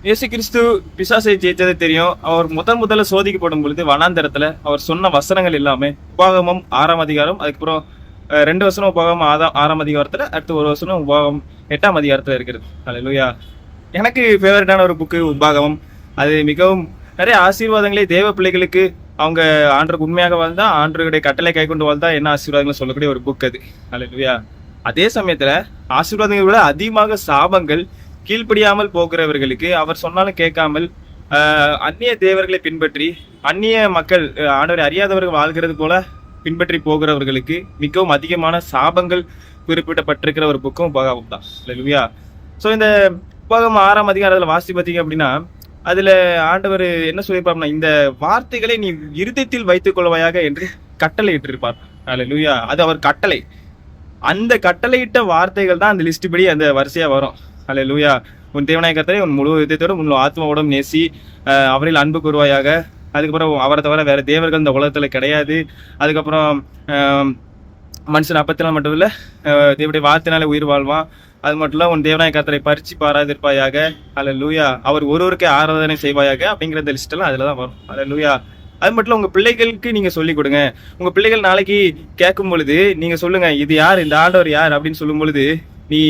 இயேசு கிறிஸ்து பிசாசை ஜெயித்தது தெரியும். அவர் முதல்ல சோதிக்கப்படும் பொழுது வனாந்தரத்துல அவர் சொன்ன வசனங்கள் எல்லாமே உபாகமம் 6ஆம் அதிகாரம், அதுக்கப்புறம் 2 வசனம் உபாகமம் 6ஆம் அதிகாரத்துல, அடுத்து ஒரு வசனம் உபாகமம் 8ஆம் அதிகாரத்துல இருக்கிறது. அல்லேலூயா. எனக்கு ஃபேவரட்டான ஒரு புக்கு உபாகமம். அது மிகவும் நிறைய ஆசீர்வாதங்களே தேவ பிள்ளைகளுக்கு அவங்க ஆண்டருக்கு உண்மையாக வாழ்ந்தா, ஆண்டருடைய கட்டளை கை கொண்டு வாழ்ந்தா என்ன ஆசீர்வாதங்கள் சொல்லக்கூடிய ஒரு புக் அது. அல்லேலூயா. அதே சமயத்துல ஆசீர்வாதங்களை விட அதிகமாக சாபங்கள் கீழ்ப்படியாமல் போகிறவர்களுக்கு, அவர் சொன்னாலும் கேட்காமல் அந்நிய தேவர்களை பின்பற்றி அந்நிய மக்கள் ஆண்டவரை அறியாதவர்கள் வாழ்கிறது போல பின்பற்றி போகிறவர்களுக்கு மிகவும் அதிகமான சாபங்கள் குறிப்பிடப்பட்டிருக்கிற ஒரு புக்கும் உபாகமம் தான். அல்லேலூயா. ஸோ இந்த உபாகமம் 6ஆம் அதிகாரத்தில் வாசி பார்த்தீங்க அப்படின்னா, அதுல ஆண்டவர் என்ன சொல்லியிருப்பார்னா, இந்த வார்த்தைகளை நீ இருதயத்தில் வைத்துக் கொள்வாயாக என்று கட்டளை இட்டிருப்பார். அல்லேலூயா. அது அவர் கட்டளை. அந்த கட்டளையிட்ட வார்த்தைகள் தான் அந்த லிஸ்ட் படி அந்த வரிசையா வரும். அல்லேலூயா. உன் தேவனாய கர்த்தரை உன் முழு இதயத்தோடும் முழு ஆத்மாவோடும் நேசி, அவரில் அன்பு கூறுவாயாக. அதுக்கப்புறம் அவரை தவிர வேற தேவர்கள் இந்த உலகத்துல கிடையாது. அதுக்கப்புறம் மனுஷன் அப்பத்தினால் மட்டும் இல்ல தேவனுடைய வார்த்தையினால உயிர் வாழ்வான். அது மட்டும் இல்ல, உன் தேவனாய கர்த்தரை பரிச்சு பாராதிருப்பாயாக. அல்லேலூயா. அவர் ஒருவருக்கே ஆராதனை செய்வாயாக அப்படிங்கிற இந்த லிஸ்ட் எல்லாம் அதுலதான் வரும். அல்லேலூயா. அது மட்டும் இல்ல, உங்க பிள்ளைகளுக்கு நீங்க சொல்லிக் கொடுங்க. உங்க பிள்ளைகள் நாளைக்கு கேட்கும் பொழுது நீங்க சொல்லுங்க, இது யார், இந்த ஆண்டவர் யார் அப்படின்னு சொல்லும் பொழுது, நீ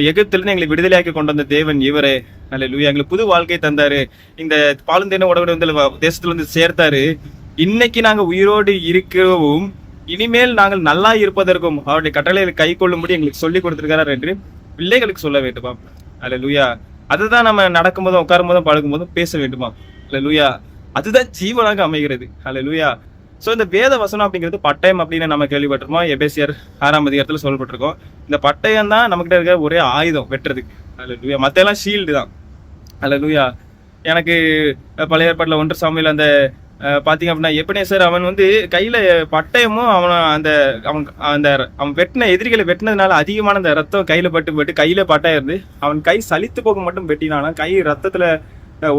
எகிப்திலிருந்து எங்களை விடுதலையாக்கி கொண்டு வந்த தேவன் இவரே. அல்லேலூயா. எங்களுக்கு புது வாழ்க்கை தந்தாரு, இந்த பாலுந்தேன உடம்பு வந்து தேசத்துல வந்து சேர்த்தாரு. இன்னைக்கு நாங்க உயிரோடு இருக்கவும் இனிமேல் நாங்கள் நல்லா இருப்பதற்கும் அவருடைய கட்டளைகளை கை கொள்ளும்படி எங்களுக்கு சொல்லி கொடுத்திருக்கிறார் என்று பிள்ளைகளுக்கு சொல்ல வேண்டுமா? அல்லேலூயா. அதுதான் நம்ம நடக்கும் போதும் உட்காரும் போதும் பழகும் போதும் பேச வேண்டுமா? அல்லேலூயா. அதுதான் ஜீவனாக அமைகிறது. அல்லேலூயா. ஸோ இந்த வேத வசனம் அப்படிங்கிறது பட்டயம் அப்படின்னு நம்ம கேள்விப்பட்டிருக்கோம். எபேசியர் 6ஆம் அதிகாரத்தில் சொல்லப்பட்டிருக்கோம். இந்த பட்டயம் தான் நம்மகிட்ட இருக்கிற ஒரே ஆயுதம் வெட்டுறதுக்கு. அல்லேலூயா. மற்ற எல்லாம் ஷீல்டு தான். அல்லேலூயா. எனக்கு பழைய ஏற்பாட்டில் 1 சாமுவேல் அந்த பார்த்தீங்க அப்படின்னா, எபனேசர் அவன் வந்து கையில பட்டயமும் அவன் வெட்டின எதிரிகளை வெட்டினதுனால அதிகமான அந்த ரத்தம் கையில பட்டு கையில பட்டயம் இருந்து அவன் கை சலித்து போக மட்டும் வெட்டினானா, கை ரத்தத்துல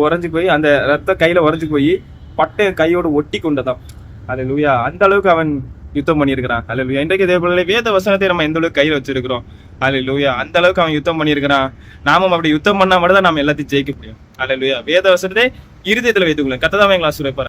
உறைஞ்சு போய் அந்த ரத்தம் கையில உறைஞ்சு போய் பட்டயம் கையோடு ஒட்டி கொண்டதான். அல்லேலூயா. அந்த அளவுக்கு அவன் யுத்தம் பண்ணியிருக்கிறான். அல்லேலூயா. இன்றைக்கு இதே போல வேத வசனத்தை நம்ம எந்த அளவுக்கு கையில வச்சிருக்கிறோம். அல்லேலூயா. அந்த அளவுக்கு அவன் யுத்தம் பண்ணியிருக்கிறான். நாமும் அப்படி யுத்தம் பண்ணா மட்டும் தான் நம்ம எல்லாத்தையும் ஜெயிக்க முடியும். அல்லேலூயா. வேத வசனத்தை இருதயத்துல வைத்துக்கொள்ளுங்க. கர்த்தர் தாமே எங்களை ஆசீர்வதிப்பார்.